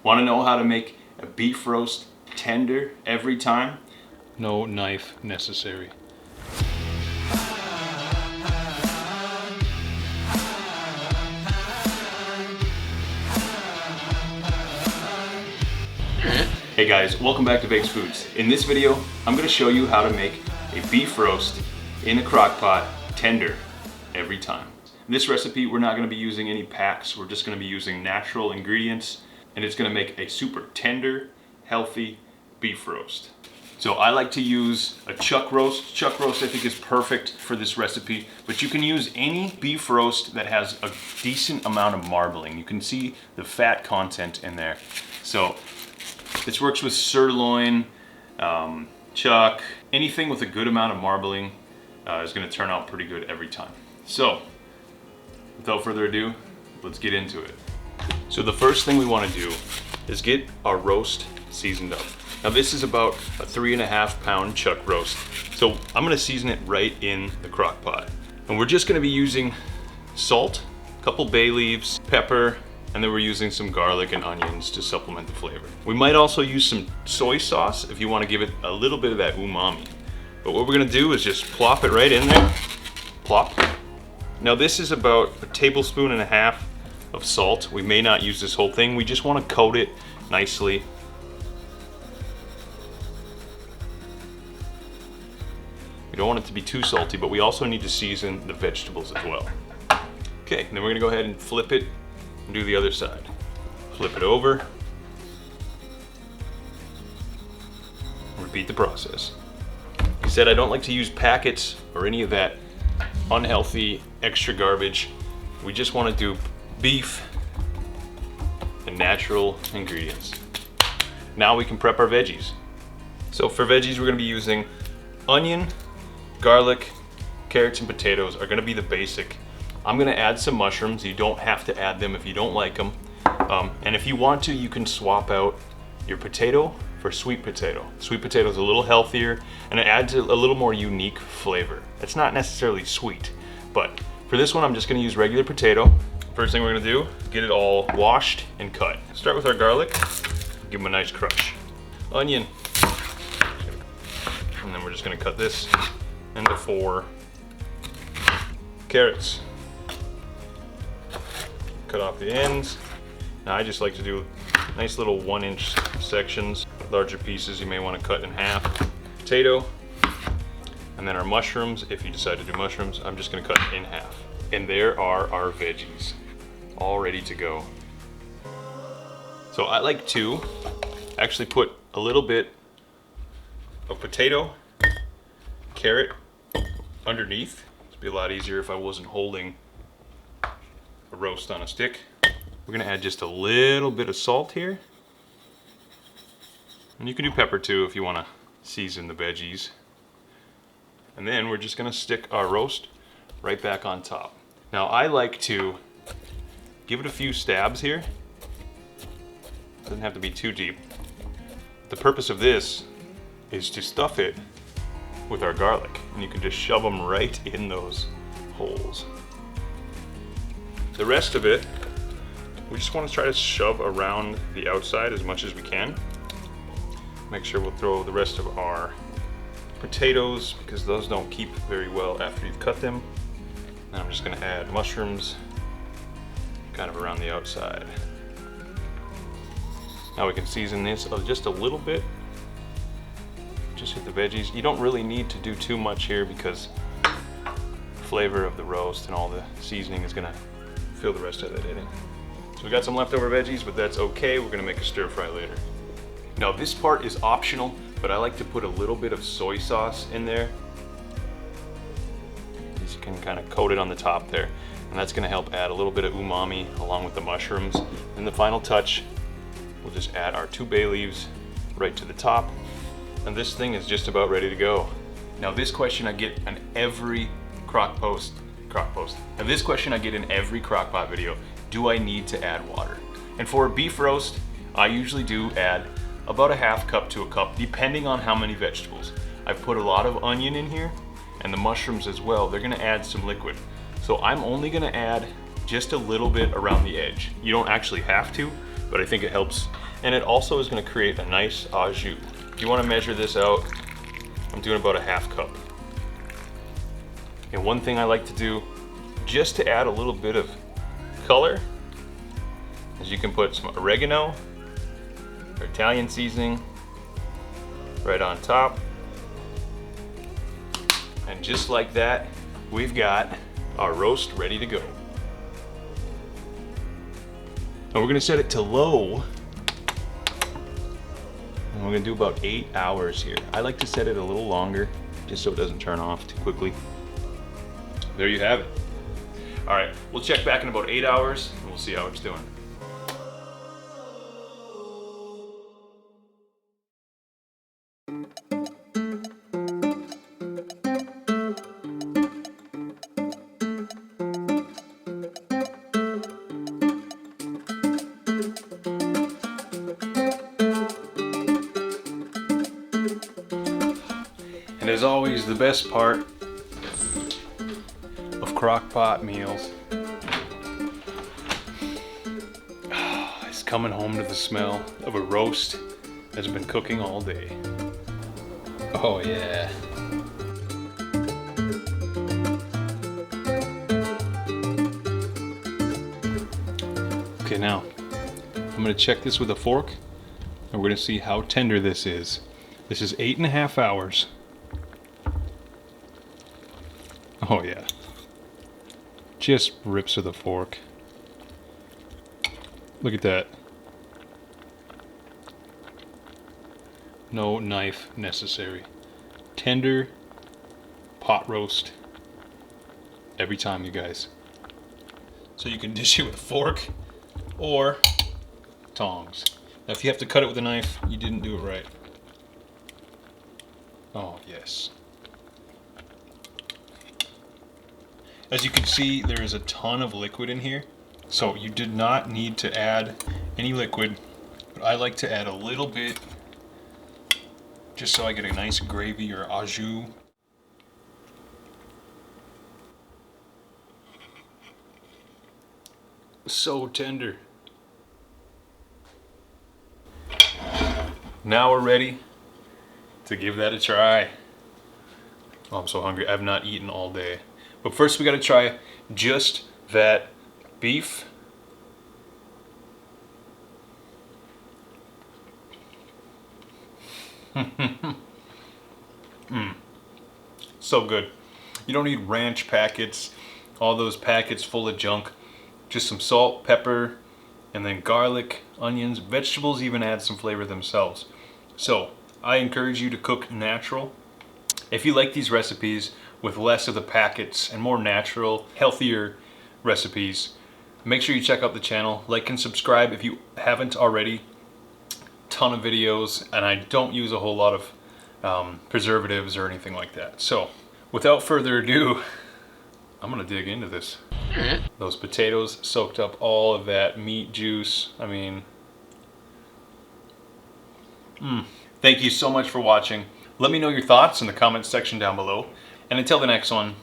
Want to know how to make a beef roast tender every time? No knife necessary. Hey guys, welcome back to Bakes Foods. In this video, I'm going to show you how to make a beef roast in a crock pot tender every time. In this recipe, we're not going to be using any packs. We're just going to be using natural ingredients, and it's going to make a super tender, healthy beef roast. So I like to use a chuck roast. Chuck roast I think is perfect for this recipe, but you can use any beef roast that has a decent amount of marbling. You can see the fat content in there. So this works with sirloin, chuck, anything with a good amount of marbling is going to turn out pretty good every time. So without further ado, let's get into it. So the first thing we want to do is get our roast seasoned up. Now this is about a 3.5 pound chuck roast. So I'm going to season it right in the crock pot. And we're just going to be using salt, a couple bay leaves, pepper, and then we're using some garlic and onions to supplement the flavor. We might also use some soy sauce if you want to give it a little bit of that umami. But what we're going to do is just plop it right in there. Plop. Now this is about 1.5 tablespoons of salt. We may not use this whole thing. We just want to coat it nicely. We don't want it to be too salty, but we also need to season the vegetables as well. Okay, then we're going to go ahead and flip it and do the other side. Flip it over. Repeat the process. Like I said, I don't like to use packets or any of that unhealthy extra garbage. We just want to do beef and natural ingredients. Now we can prep our veggies. So for veggies, we're going to be using onion, garlic, carrots, and potatoes are going to be the basic. I'm going to add some mushrooms. You don't have to add them if you don't like them. And if you want to, you can swap out your potato for sweet potato. Sweet potato is a little healthier and it adds a little more unique flavor. It's not necessarily sweet, but for this one, I'm just going to use regular potato. First thing we're going to do, get it all washed and cut. Start with our garlic, give them a nice crush. Onion, and then we're just going to cut this into 4. Carrots. Cut off the ends. Now I just like to do nice little 1-inch sections. Larger pieces you may want to cut in half. Potato, and then our mushrooms. If you decide to do mushrooms, I'm just going to cut in half. And there are our veggies, all ready to go. So I like to actually put a little bit of potato, carrot underneath. It'd be a lot easier if I wasn't holding a roast on a stick. We're gonna add just a little bit of salt here. And you can do pepper too if you wanna season the veggies. And then we're just gonna stick our roast right back on top. Now I like to give it a few stabs here. Doesn't have to be too deep. The purpose of this is to stuff it with our garlic, and you can just shove them right in those holes. The rest of it, we just want to try to shove around the outside as much as we can. Make sure we'll throw the rest of our potatoes because those don't keep very well after you've cut them. And I'm just going to add mushrooms kind of around the outside. Now we can season this just a little bit. Just hit the veggies. You don't really need to do too much here because the flavor of the roast and all the seasoning is gonna fill the rest of it in. So we got some leftover veggies, but that's okay. We're gonna make a stir fry later. Now this part is optional, but I like to put a little bit of soy sauce in there. You can kind of coat it on the top there. And that's gonna help add a little bit of umami along with the mushrooms. And the final touch, we'll just add our 2 bay leaves right to the top. And this thing is just about ready to go. Now this question I get on every Now this question I get in every crockpot video. Do I need to add water? And for a beef roast, I usually do add about a 1/2 cup to a cup, depending on how many vegetables. I've put a lot of onion in here and the mushrooms as well. They're gonna add some liquid. So I'm only gonna add just a little bit around the edge. You don't actually have to, but I think it helps. And it also is gonna create a nice au jus. If you wanna measure this out, I'm doing about a half cup. And one thing I like to do, just to add a little bit of color, is you can put some oregano or Italian seasoning right on top. And just like that, we've got our roast ready to go. And we're gonna set it to low. And we're gonna do about 8 hours here. I like to set it a little longer, just so it doesn't turn off too quickly. There you have it. All right, we'll check back in about 8 hours and we'll see how it's doing. And as always, the best part of Crockpot meals is coming home to the smell of a roast that's been cooking all day. Oh yeah. Okay, now I'm gonna check this with a fork and we're gonna see how tender this is. This is 8.5 hours. Oh yeah. Just rips with a fork. Look at that. No knife necessary. Tender pot roast every time, you guys. So you can dish it with a fork or tongs. Now if you have to cut it with a knife, you didn't do it right. Oh yes. As you can see, there is a ton of liquid in here. So you did not need to add any liquid, but I like to add a little bit just so I get a nice gravy or au jus. So tender. Now we're ready to give that a try. Oh, I'm so hungry. I've not eaten all day. But first we gotta try just that beef. So good. You don't need ranch packets, all those packets full of junk. Just some salt, pepper, and then garlic, onions, vegetables even add some flavor themselves. So I encourage you to cook natural. If you like these recipes with less of the packets and more natural, healthier recipes, make sure you check out the channel, like and subscribe if you haven't already. Ton of videos, and I don't use a whole lot of preservatives or anything like that. So without further ado, I'm gonna dig into this. Those potatoes soaked up all of that meat juice. I mean, Thank you so much for watching. Let me know your thoughts in the comments section down below. And until the next one,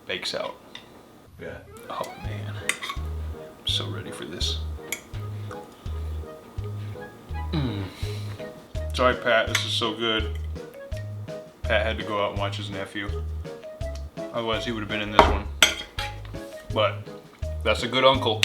bakes out. Yeah. Oh man, I'm so ready for this. Sorry, Pat, this is so good. Pat had to go out and watch his nephew. Otherwise, he would have been in this one. But that's a good uncle.